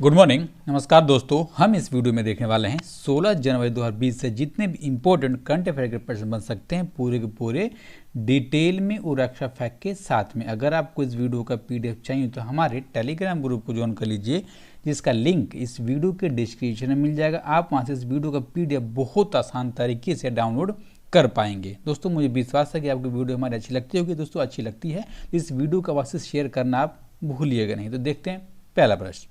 Good morning, नमस्कार दोस्तों। हम इस वीडियो में देखने वाले हैं 16 जनवरी 2020 से जितने भी इंपॉर्टेंट करंट अफेयर के प्रश्न बन सकते हैं पूरे के पूरे डिटेल में और रक्षा फैक्ट के साथ में। अगर आपको इस वीडियो का पीडीएफ चाहिए तो हमारे टेलीग्राम ग्रुप को ज्वाइन कर लीजिए, जिसका लिंक इस वीडियो के डिस्क्रिप्शन में मिल जाएगा। आप वहाँ से इस वीडियो का पीडीएफ बहुत आसान तरीके से डाउनलोड कर पाएंगे। दोस्तों मुझे विश्वास है कि आपको वीडियो हमारी अच्छी लगती होगी। दोस्तों अच्छी लगती है तो इस वीडियो का वापस शेयर करना आप भूलिएगा नहीं। तो देखते हैं पहला प्रश्न।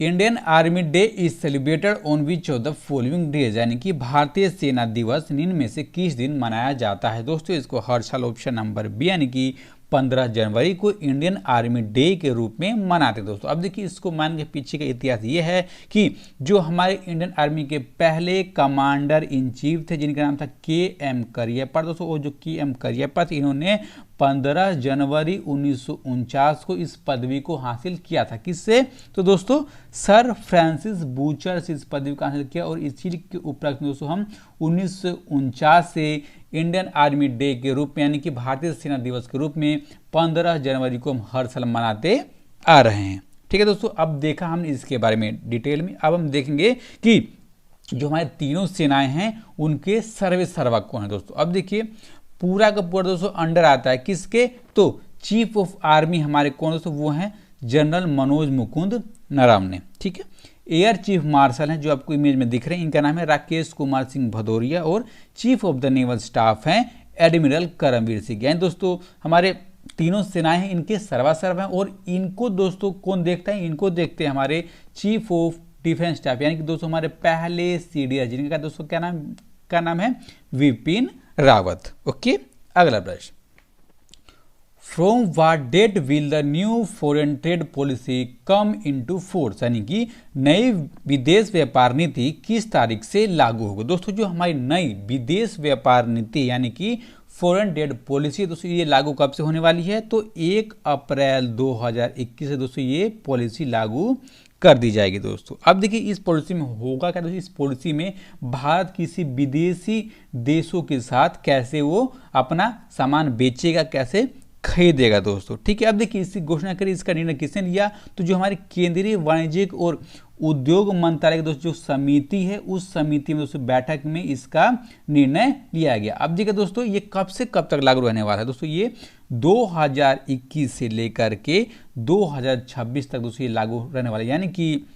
Indian army day is celebrated on which of the following days, यानी कि भारतीय सेना दिवस निम्न में से किस दिन मनाया जाता है। दोस्तों इसको हर साल ऑप्शन नंबर बी यानी कि 15 जनवरी को इंडियन आर्मी डे के रूप में मनाते हैं। दोस्तों अब देखिए, इसको मान के पीछे का इतिहास ये है कि जो हमारे इंडियन आर्मी के पहले कमांडर इन चीफ थे जिनका नाम था के.एम. करियप्पा। दोस्तों वो जो के.एम. करियप्पा थे, इन्होंने 15 जनवरी 1949 को इस पदवी को हासिल किया था। किससे? तो दोस्तों सर फ्रांसिस बूचर से इस पदवी को हासिल किया। और इसी के उपलक्ष्य में दोस्तों हम 1949 से इंडियन आर्मी डे के रूप में यानी कि भारतीय सेना दिवस के रूप में 15 जनवरी को हम हर साल मनाते आ रहे हैं। ठीक है दोस्तों, अब देखा हमने इसके बारे में डिटेल में। अब हम देखेंगे कि जो हमारे तीनों सेनाएं हैं उनके सर्वे सर्वा कौन है। दोस्तों अब देखिए, पूरा का पूरा दोस्तों अंडर आता है किसके? तो चीफ ऑफ आर्मी हमारे कौन दोस्तों? वो हैं जनरल मनोज मुकुंद नरवणे। ठीक है। एयर चीफ मार्शल हैं जो आपको इमेज में दिख रहे हैं, इनका नाम है राकेश कुमार सिंह भदौरिया। और chief of the naval staff हैं एडमिरल करमवीर सिंह। यानी दोस्तों हमारे तीनों सेनाएं हैं, इनके सर्वासर्व हैं। और इनको दोस्तों कौन देखता है? इनको देखते हैं हमारे चीफ ऑफ डिफेंस स्टाफ, यानी कि दोस्तों हमारे पहले सीडीएस, जिनका दोस्तों क्या नाम है? विपिन रावत। ओके, अगला प्रश्न। From what date will the new foreign trade policy come into force, यानी कि नई विदेश व्यापार नीति किस तारीख से लागू होगी। दोस्तों जो हमारी नई विदेश व्यापार नीति यानी कि फॉरेन ट्रेड पॉलिसी दोस्तों ये लागू कब से होने वाली है? तो 1 अप्रैल 2021 से दोस्तों ये पॉलिसी लागू कर दी जाएगी। दोस्तों अब देखिए इस पॉलिसी में होगा क्या? दोस्तों इस पॉलिसी में भारत किसी विदेशी देशों के साथ कैसे वो अपना सामान बेचेगा, कैसे खरीदेगा। दोस्तों ठीक है। अब देखिए इसकी घोषणा करी, इसका निर्णय किसने लिया? तो जो हमारी केंद्रीय वाणिज्यिक और उद्योग मंत्रालय की दोस्तों जो समिति है, उस समिति में दोस्तों बैठक में इसका निर्णय लिया गया। अब देखिए दोस्तों ये कब से कब तक लागू रहने वाला है? दोस्तों ये 2021 से लेकर के 2026 तक दोस्तों ये लागू रहने वाला है, यानी कि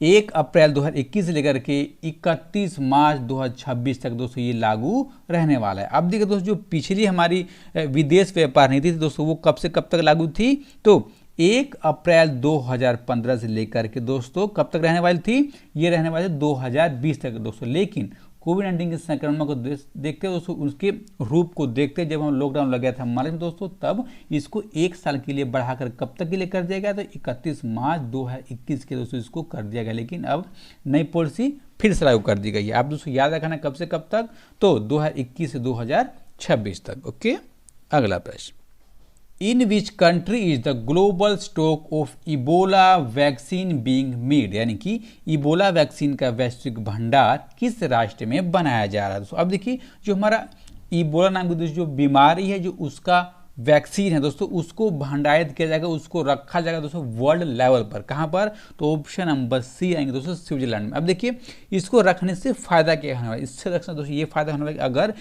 1 अप्रैल 2021 से लेकर के 31 मार्च 2026 तक दोस्तों ये लागू रहने वाला है। अब देखिए दोस्तों जो पिछली हमारी विदेश व्यापार नीति थी दोस्तों वो कब से कब तक लागू थी? तो 1 अप्रैल 2015 से लेकर के दोस्तों कब तक रहने वाली थी? ये रहने वाली 2020 तक दोस्तों। लेकिन कोविड-19 के संक्रमण को देखते दोस्तों, उसके रूप को देखते जब हम लॉकडाउन लग गया था मार्च में दोस्तों, तब इसको 1 साल के लिए बढ़ाकर कब तक के लिए कर दिया गया? तो 31 मार्च 2021 के दोस्तों इसको कर दिया गया। लेकिन अब नई पॉलिसी फिर से लागू कर दी गई है। आप दोस्तों याद रखना कब से कब तक? तो 2021 से 2026 तक। ओके, अगला प्रश्न। In which country is the global stock of Ebola vaccine being made, यानी कि इबोला वैक्सीन का वैश्विक भंडार किस राष्ट्र में बनाया जा रहा है। दोस्तों अब देखिए जो हमारा इबोला नाम की जो बीमारी है, जो उसका वैक्सीन है दोस्तों, उसको भंडारित किया जाएगा, उसको रखा जाएगा दोस्तों वर्ल्ड लेवल पर। कहाँ पर? तो ऑप्शन नंबर सी आएंगे दोस्तों, स्विट्जरलैंड में। अब देखिए इसको रखने से फायदा क्या होने वाला है? इससे रखने दोस्तों ये फायदा होने वाला है, अगर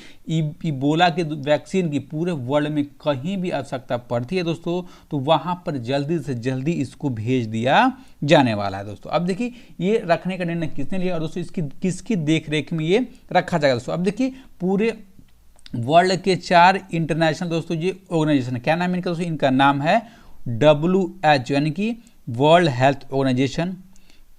इबोला के वैक्सीन की पूरे वर्ल्ड में कहीं भी आवश्यकता पड़ती है दोस्तों, तो वहाँ पर जल्दी से जल्दी इसको भेज दिया जाने वाला है। दोस्तों अब देखिए ये रखने का निर्णय किसने लिया और दोस्तों इसकी किसकी देख रेख में ये रखा जाएगा। दोस्तों अब देखिए पूरे वर्ल्ड के 4 इंटरनेशनल दोस्तों ये ऑर्गेनाइजेशन है। क्या नाम है इनका दोस्तों? इनका नाम है WHO यानी कि वर्ल्ड हेल्थ ऑर्गेनाइजेशन,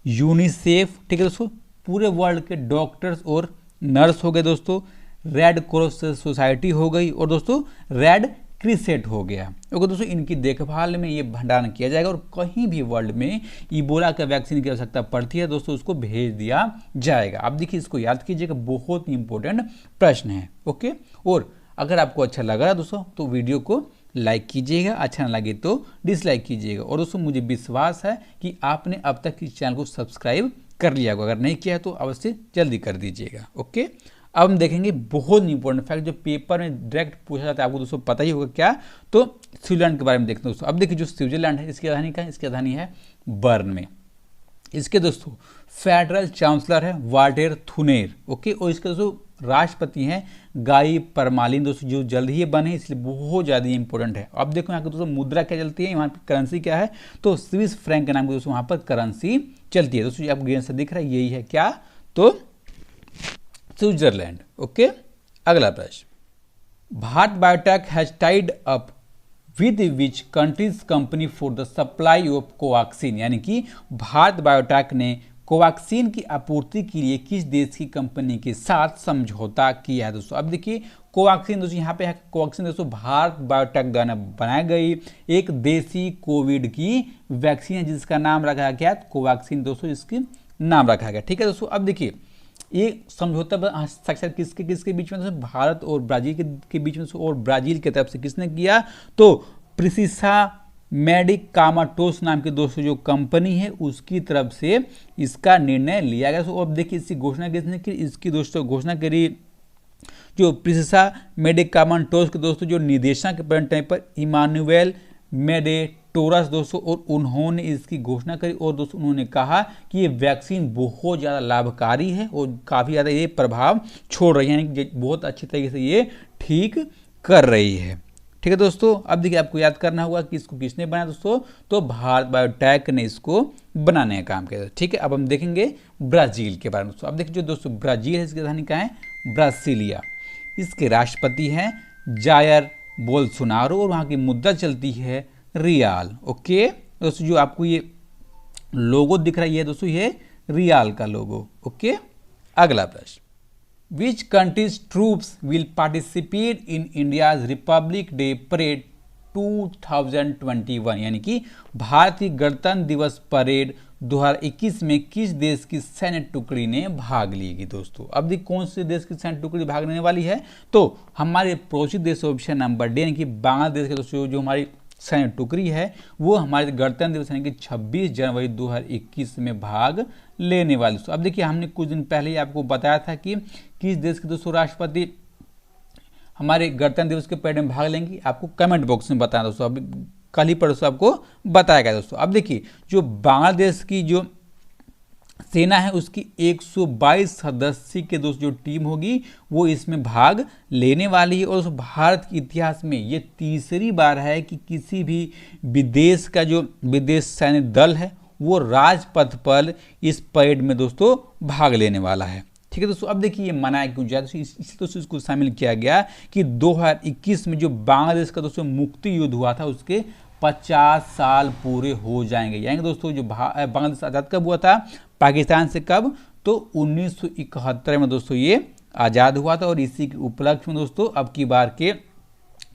यूनिसेफ। ठीक है दोस्तों, पूरे वर्ल्ड के डॉक्टर्स और नर्स हो गए दोस्तों, रेड क्रॉस सोसाइटी हो गई और दोस्तों रेड क्रिसेंट हो गया। ओके दोस्तों, इनकी देखभाल में ये भंडारण किया जाएगा और कहीं भी वर्ल्ड में इबोला का वैक्सीन की आवश्यकता पड़ती है दोस्तों उसको भेज दिया जाएगा। अब देखिए इसको याद कीजिएगा, बहुत ही इंपॉर्टेंट प्रश्न है। ओके, और अगर आपको अच्छा लग रहा है दोस्तों तो वीडियो को लाइक कीजिएगा, अच्छा ना लगे तो डिसलाइक कीजिएगा। और दोस्तों मुझे विश्वास है कि आपने अब तक इस चैनल को सब्सक्राइब कर लिया होगा, अगर नहीं किया है तो अवश्य जल्दी कर दीजिएगा। ओके, अब हम देखेंगे बहुत इंपॉर्टेंट फैक्ट जो पेपर में डायरेक्ट पूछा जाता है, आपको दोस्तों पता ही होगा क्या, तो स्विट्जरलैंड के बारे में देखते हैं दोस्तों। अब देखिए जो स्विट्जरलैंड है इसकी राजधानी कहाँ है, इसकी राजधानी है बर्न में। इसके दोस्तों फेडरल चांसलर है वाल्टेर थुनेर, ओके, और इसके दोस्तों राष्ट्रपति हैं गाई परमालिन दोस्तों, जो जल्द ही बने इसलिए बहुत ज़्यादा इंपॉर्टेंट है। अब देखो यहाँ पर दोस्तों मुद्रा क्या चलती है, यहाँ पर करेंसी क्या है, तो स्विस फ्रैंक के नाम की दोस्तों वहाँ पर करेंसी चलती है दोस्तों। आपको ग्रीन से दिख रहा है यही है क्या, तो स्विट्जरलैंड, ओके। अगला प्रश्न, Bharat biotech has tied up with which countries company for the supply of Covaxin, यानी कि भारत बायोटेक ने कोवैक्सीन की आपूर्ति के लिए किस देश की कंपनी के साथ समझौता किया है दोस्तों। अब देखिए कोवैक्सीन दोस्तों यहाँ पे है, कोवैक्सीन दोस्तों भारत बायोटेक द्वारा बनाई गई एक देसी कोविड की वैक्सीन है जिसका नाम रखा गया कोवैक्सीन दोस्तों, इसकी नाम रखा गया, ठीक है दोस्तों। अब देखिए ये समझौता हस्ताक्षर किसके किसके बीच में दोस्तों, भारत और ब्राजील के बीच में, और ब्राजील की तरफ से किसने किया, तो प्रिसिसा मेडिकामेटोस नाम की दोस्तों जो कंपनी है उसकी तरफ से इसका निर्णय लिया गया। तो अब देखिए इसकी घोषणा किसने की, इसकी दोस्तों घोषणा करी जो प्रिसिसा मेडिकामेटोस के दोस्तों जो निदेशक के टाइम पर इमानुएल मेडेटोरस दोस्तों, और उन्होंने इसकी घोषणा करी और दोस्तों उन्होंने कहा कि ये वैक्सीन बहुत ज़्यादा लाभकारी है और काफ़ी ज़्यादा ये प्रभाव छोड़ रही है, यानी कि बहुत अच्छी तरीके से ये ठीक कर रही है, ठीक है दोस्तों। अब देखिए आपको याद करना होगा कि इसको किसने बनाया दोस्तों, तो भारत बायोटेक ने इसको बनाने का काम किया, ठीक है। अब हम देखेंगे ब्राजील के बारे में दोस्तों। अब देखिए जो दोस्तों ब्राजील है इसकी राजधानी कहाँ है, ब्रासिलिया। इसके राष्ट्रपति हैं जायर बोल्सोनारो और वहाँ की मुद्रा चलती है रियाल, ओके दोस्तों। जो आपको ये लोगो दिख रहा है दोस्तों ये रियाल का लोगो, ओके। अगला प्रश्न, which countries troops will participate in India's Republic day parade 2021, यानी कि भारतीय गणतंत्र दिवस परेड 2021 में किस देश की सैन्य टुकड़ी ने भाग लेगी दोस्तों। अब देखिए कौन से देश की सैन्य टुकड़ी भाग लेने वाली है, तो हमारे पड़ोसी देश ऑप्शन नंबर डी यानी कि बांग्लादेश के दोस्तों जो हमारी सैन्य टुकड़ी है वो हमारे गणतंत्र दिवस यानी कि 26 जनवरी 2021 में भाग लेने वाली। अब देखिए हमने कुछ दिन पहले ही आपको बताया था कि किस देश के दोस्तों राष्ट्रपति हमारे गणतंत्र दिवस के परेड में भाग लेंगे, आपको कमेंट बॉक्स में बताना दोस्तों, अभी कल ही परसों आपको बताया गया दोस्तों। अब देखिए जो बांग्लादेश की जो सेना है उसकी 122 सदस्य के दोस्त जो टीम होगी वो इसमें भाग लेने वाली है, और भारत के इतिहास में ये तीसरी बार है कि किसी भी विदेश का जो विदेश सैन्य दल है वो राजपथ पर इस परेड में दोस्तों भाग लेने वाला है, ठीक है दोस्तों। अब देखिए ये मनाया क्यों जाए, इसी दोस्तों इसको शामिल किया गया कि 2021 में जो बांग्लादेश का दोस्तों मुक्ति युद्ध हुआ था उसके 50 साल पूरे हो जाएंगे, यानी दोस्तों जो बांग्लादेश आज़ाद कब हुआ था पाकिस्तान से, कब, तो 1971 में दोस्तों ये आज़ाद हुआ था, और इसी के उपलक्ष्य में दोस्तों अब की बार के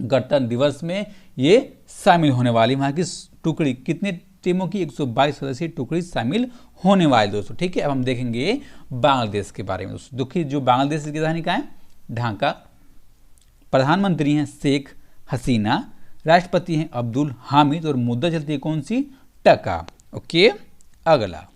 गणतंत्र दिवस में ये शामिल होने वाली वहाँ की टुकड़ी, कितने टीमों की 122 सदस्यीय टुकड़ी शामिल होने वाली दोस्तों, ठीक है। अब हम देखेंगे बांग्लादेश के बारे में दोस्तों। देखिए जो बांग्लादेश की राजधानी कहाँ है, ढाका। प्रधानमंत्री हैं शेख हसीना, राष्ट्रपति हैं अब्दुल हामिद, और मुद्रा चलती है कौन सी, टका, ओके। अगला,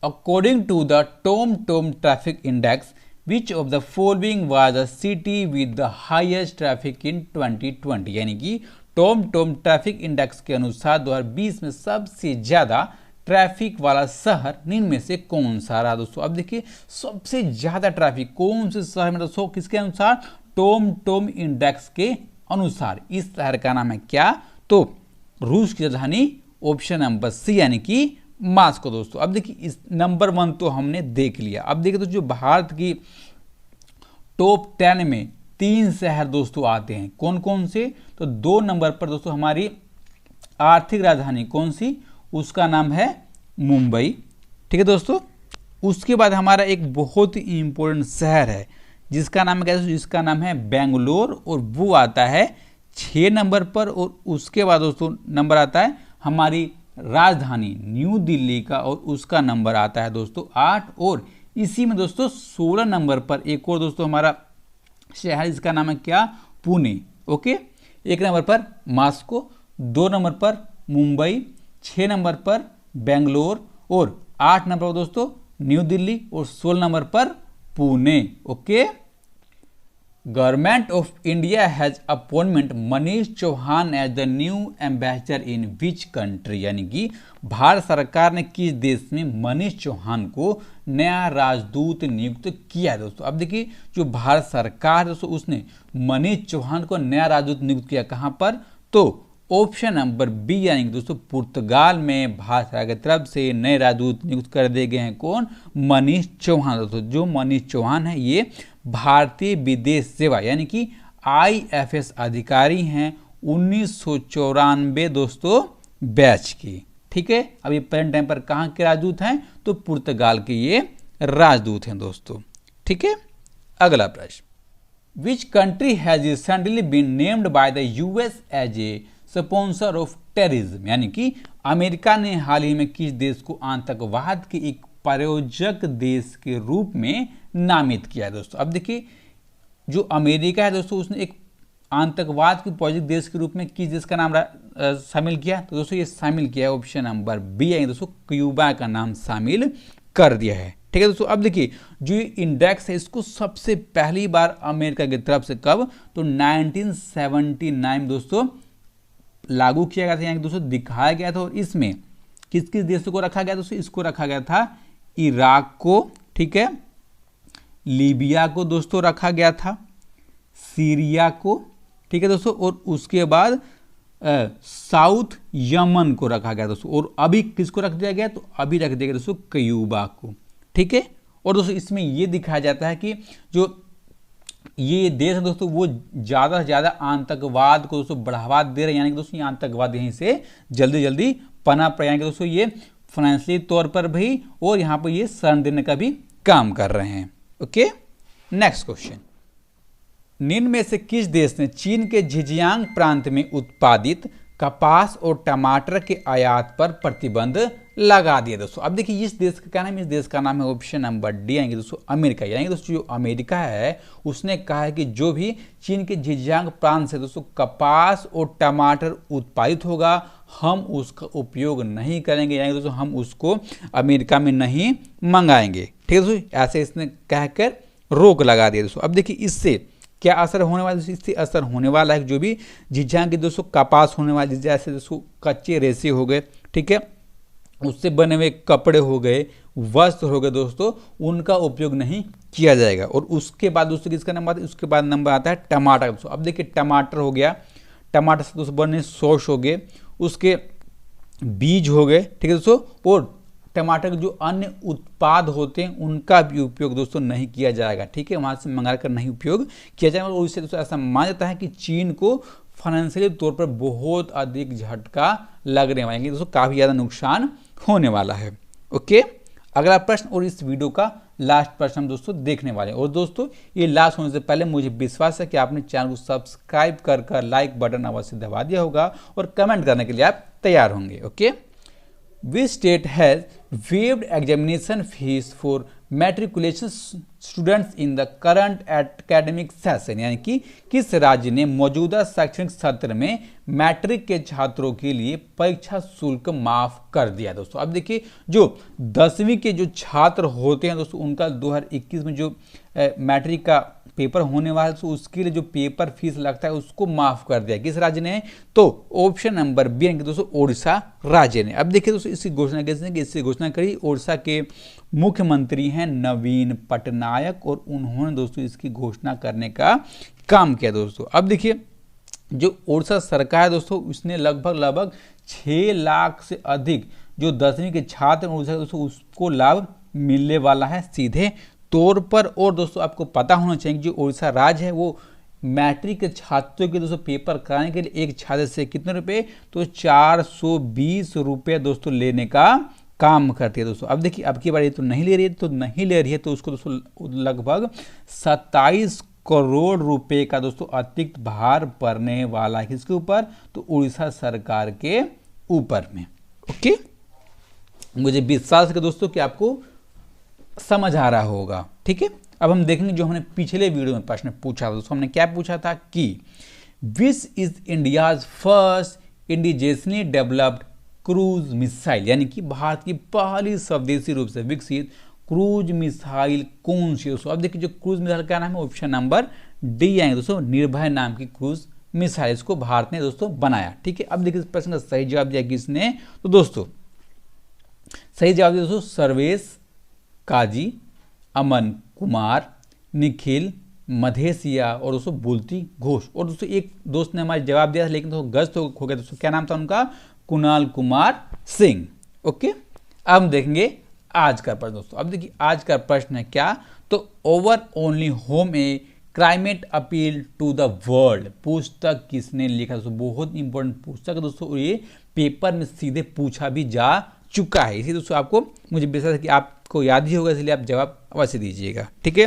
according to the Tom traffic index which of the following was the city with the highest traffic in 2020, यानी कि टॉम ट्रैफिक इंडेक्स के अनुसार 2020 में सबसे ज्यादा ट्रैफिक वाला शहर निम्न में से कौन सा रहा दोस्तों। अब देखिए सबसे ज्यादा ट्रैफिक कौन से शहर में दोस्तों, किसके अनुसार, टॉम इंडेक्स के अनुसार। इस शहर का नाम है क्या, तो रूस की राजधानी ऑप्शन नंबर सी यानी कि मास्को दोस्तों। अब देखिए इस नंबर 1 तो हमने देख लिया। अब देखिए दोस्तों जो भारत की टॉप 10 में 3 शहर दोस्तों आते हैं, कौन कौन से, तो 2 नंबर पर दोस्तों हमारी आर्थिक राजधानी कौन सी, उसका नाम है मुंबई, ठीक है दोस्तों। उसके बाद हमारा एक बहुत ही इंपॉर्टेंट शहर है जिसका नाम है क्या, जिसका नाम है बेंगलोर, और वो आता है 6 नंबर पर, और उसके बाद दोस्तों नंबर आता है हमारी राजधानी न्यू दिल्ली का, और उसका नंबर आता है दोस्तों 8, और इसी में दोस्तों 16 नंबर पर एक और दोस्तों हमारा शहर जिसका नाम है क्या, पुणे, ओके। 1 नंबर पर मास्को, 2 नंबर पर मुंबई, 6 नंबर पर बेंगलोर, और 8 नंबर पर दोस्तों न्यू दिल्ली, और 16 नंबर पर Pune, okay. Government of India has appointment Manish Chauhan as the new ambassador in which country, यानी कि भारत सरकार ने किस देश में मनीष चौहान को नया राजदूत नियुक्त किया है दोस्तों। अब देखिए जो भारत सरकार दोस्तों उसने मनीष चौहान को नया राजदूत नियुक्त किया कहां पर, तो ऑप्शन नंबर बी यानी कि दोस्तों पुर्तगाल में भारत सरकार की तरफ से नए राजदूत नियुक्त कर दिए गए हैं। कौन? मनीष चौहान दोस्तों। जो मनीष चौहान है ये भारतीय विदेश सेवा यानी कि IFS अधिकारी हैं 1994 दोस्तों बैच की। ठीक है, अभी प्रेजेंट टाइम पर कहाँ के राजदूत हैं, तो पुर्तगाल के ये राजदूत हैं दोस्तों। ठीक है, अगला प्रश्न, which country has recently been named by the US as a sponsor of terrorism, यानी कि अमेरिका ने हाल ही में किस देश को आतंकवाद के एक प्रायोजक देश के रूप में नामित किया है दोस्तों। अब देखिए जो अमेरिका है दोस्तों उसने एक आतंकवाद के प्रायोजक देश के रूप में किस देश का नाम शामिल किया, तो दोस्तों ये शामिल किया है ऑप्शन नंबर बी है दोस्तों, क्यूबा का नाम शामिल कर दिया है। ठीक है दोस्तों, अब देखिए जो इंडेक्स है इसको सबसे पहली बार अमेरिका की तरफ से कब, तो 1979 दोस्तों लागू किया गया था, यानी दोस्तों दिखाया गया था। और इसमें किस किस देशों को रखा गया दोस्तों, इसको रखा गया था इराक को, ठीक है, लीबिया को दोस्तों रखा गया था, सीरिया को, ठीक है दोस्तों, और उसके बाद साउथ यमन को रखा गया दोस्तों। और अभी किसको रख दिया गया, तो अभी रख दिया गया दोस्तों क्यूबा को। ठीक है, और दोस्तों इसमें यह दिखाया जाता है कि जो ये देश है दोस्तों वो ज़्यादा से ज़्यादा आतंकवाद को दोस्तों बढ़ावा दे रहे हैं, यानी कि दोस्तों ये आतंकवाद यहीं से जल्दी जल्दी पनप रहे हैं कि दोस्तों ये फाइनेंशियली तौर पर भी और यहाँ पर ये शरण देने का भी काम कर रहे हैं। ओके, नेक्स्ट क्वेश्चन, निम्न में से किस देश ने चीन के झिंजियांग प्रांत में उत्पादित कपास और टमाटर के आयात पर प्रतिबंध लगा दिया दोस्तों। अब देखिए इस देश का क्या नाम है, इस देश का नाम है ऑप्शन नंबर डी आएंगे दोस्तों अमेरिका, यानी दोस्तों जो अमेरिका है उसने कहा है कि जो भी चीन के झिंजियांग प्रांत से दोस्तों कपास और टमाटर उत्पादित होगा हम उसका उपयोग नहीं करेंगे, यानी दोस्तों हम उसको अमेरिका में नहीं मंगाएंगे। ठीक है दोस्तों, ऐसे इसने कहकर रोक लगा दिया दोस्तों। अब देखिए इससे क्या असर होने वाला है, इससे असर होने वाला है जो भी झिंजियांग के दोस्तों कपास होने वाले जैसे दोस्तों कच्चे रेशे हो गए, ठीक है, उससे बने हुए कपड़े हो गए, वस्त्र हो गए दोस्तों, उनका उपयोग नहीं किया जाएगा। और उसके बाद दोस्तों किसका नंबर आता है, उसके बाद नंबर आता है टमाटर दोस्तों। अब देखिए टमाटर हो गया, टमाटर से दोस्तों बने सॉस हो गए, उसके बीज हो गए, ठीक है दोस्तों, और टमाटर के जो अन्य उत्पाद होते हैं उनका भी उपयोग दोस्तों नहीं किया जाएगा। ठीक है, वहाँ से मंगा कर नहीं उपयोग किया जाएगा। और उससे दोस्तों ऐसा माना जाता है कि चीन को फाइनेंशियली तौर पर बहुत अधिक झटका लगने वाला है, दोस्तों काफ़ी ज़्यादा नुकसान होने वाला है। ओके, अगला प्रश्न और इस वीडियो का लास्ट प्रश्न हम दोस्तों देखने वाले हैं। और दोस्तों ये लास्ट होने से पहले मुझे विश्वास है कि आपने चैनल को सब्सक्राइब कर लाइक बटन अवश्य दबा दिया होगा और कमेंट करने के लिए आप तैयार होंगे। Okay, Which state has waived examination fees for matriculation students in the current academic session, यानी कि किस राज्य ने मौजूदा शैक्षणिक सत्र में मैट्रिक के छात्रों के लिए परीक्षा शुल्क माफ कर दिया दोस्तों। अब देखिए जो 10वीं के जो छात्र होते हैं दोस्तों उनका 2021 में जो मैट्रिक का पेपर होने वाला है तो उसके लिए जो पेपर फीस लगता है उसको माफ कर दिया। किस राज्य ने, तो ऑप्शन नंबर बी है दोस्तों ओडिशा राज्य ने। अब देखिए दोस्तों इसकी घोषणा कैसे, इसकी घोषणा करी ओडिशा के मुख्यमंत्री हैं नवीन पटनायक और उन्होंने दोस्तों इसकी घोषणा करने का काम किया दोस्तों। अब देखिए जो ओडिशा सरकार है दोस्तों उसने लगभग 6 लाख से अधिक जो 10वीं के छात्र ओडिशा दोस्तों उसको लाभ मिलने वाला है सीधे तौर पर। और दोस्तों आपको पता होना चाहिए कि जो ओडिशा राज्य है वो मैट्रिक के छात्रों के दोस्तों पेपर कराने के लिए एक छात्र से कितने रुपए, तो 420 रुपये दोस्तों लेने का काम करती है दोस्तों। अब देखिए अब की बार ये तो नहीं ले रही है तो उसको दोस्तों लगभग 27 करोड़ रुपए का दोस्तों अतिरिक्त भार पड़ने वाला है। किसके ऊपर, तो उड़ीसा सरकार के ऊपर में। ओके, मुझे विश्वास है दोस्तों कि आपको समझ आ रहा होगा। ठीक है, अब हम देखेंगे जो हमने पिछले वीडियो में प्रश्न पूछा था दोस्तों। हमने क्या पूछा था कि which is India's first indigenously developed cruise missile, यानी कि भारत की पहली स्वदेशी रूप से विकसित क्रूज मिसाइल कौन सी दोस्तों। अब देखिए जो क्रूज मिसाइल का नाम है ऑप्शन नंबर डी आएंगे दोस्तों, निर्भय नाम की क्रूज मिसाइल, इसको भारत ने दोस्तों बनाया। ठीक है, अब देखिए इस प्रश्न का सही जवाब दिया किसने, तो दोस्तों सही जवाब दिया दोस्तों सर्वेश काजी, अमन कुमार, निखिल मधेसिया और दोस्तों बुल्ती घोष। और दोस्तों एक दोस्त ने हमारे जवाब दिया था लेकिन तो गलत हो गया दोस्तों, क्या नाम था उनका, कुणाल कुमार सिंह। ओके, अब हम देखेंगे आज का प्रश्न दोस्तों। अब देखिए आज का प्रश्न है क्या, तो our only home a climate appeal to the world, पुस्तक किसने लिखा दोस्तों, बहुत इंपॉर्टेंट पुस्तक है दोस्तों, और ये पेपर में सीधे पूछा भी जा चुका है। इसी दोस्तों आपको, मुझे विश्वास है कि आपको याद ही होगा, इसलिए आप जवाब अवश्य दीजिएगा। ठीक है,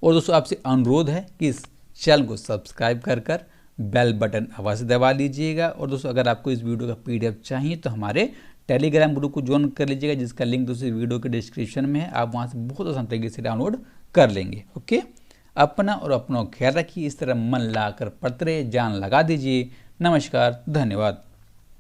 और दोस्तों आपसे अनुरोध है कि इस चैनल को सब्सक्राइब कर बेल बटन अवश्य दबा लीजिएगा। और दोस्तों अगर आपको इस वीडियो का PDF चाहिए तो हमारे टेलीग्राम ग्रुप को ज्वाइन कर लीजिएगा, जिसका लिंक दोस्तों वीडियो के डिस्क्रिप्शन में है, आप वहाँ से बहुत आसान तरीके से डाउनलोड कर लेंगे। ओके, अपना और अपना ख्याल रखिए, इस तरह मन लाकर पढ़ते रहे, जान लगा दीजिए। नमस्कार, धन्यवाद।